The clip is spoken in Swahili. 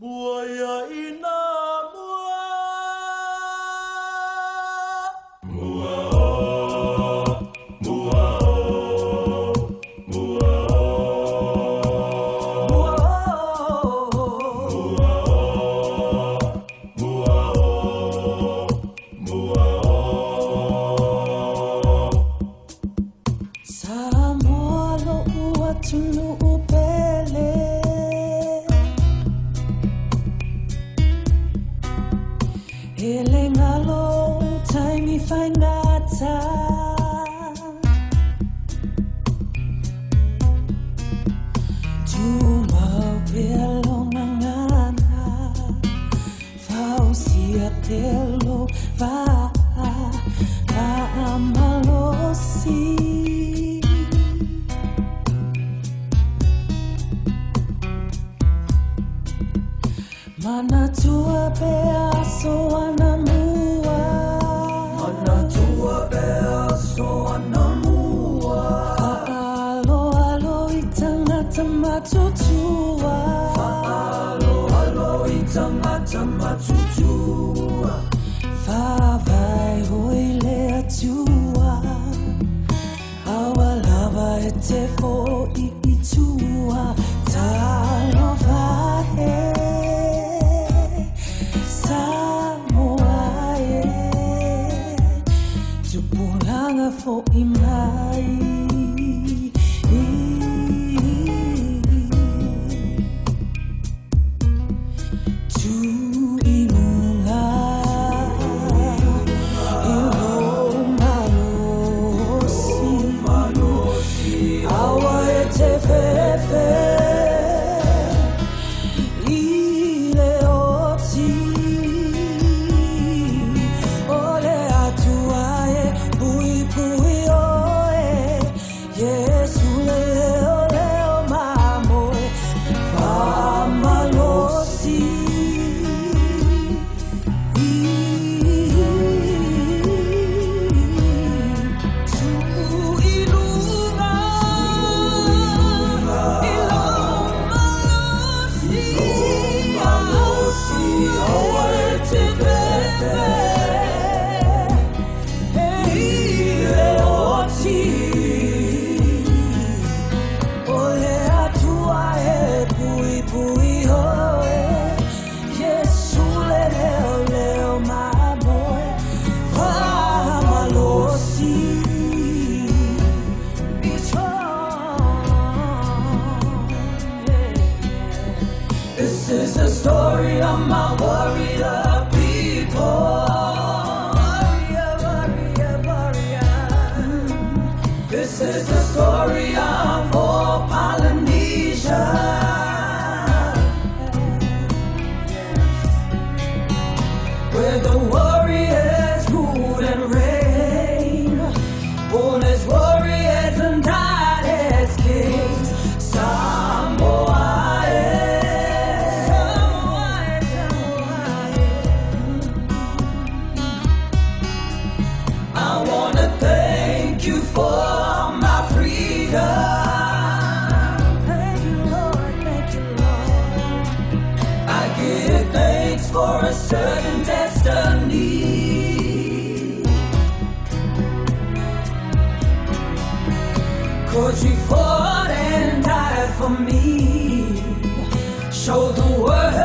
Mùa ina mùa mùa mùa mùa Samoa ua tunu upele Ele ngalo taimi fainata Tuma pelo nangana Fausia pelo va amalosi Mana tua bea so anamua Mana tua bea so anamua Fa'alo alo itangata matutua Fa'alo alo itangata matutua Fa'avai hoile atua Awalava ete fo itua Talo vahe For imai Tu ilunga Ilo malosi Awa ete fefe Ile oti Ole atuae Pui oe Yesu leo leo mamoe Famalosi Tu ilunga Ilomalosi Awa ete pepe This is the story of my warrior people. This is the story of all Polynesia. Where the warriors ruled and reigned, born as warriors and died as kings. I wanna thank you for my freedom. Thank you, Lord, thank you, Lord. I give thanks for a certain destiny. 'Cause you fought and died for me. Show the world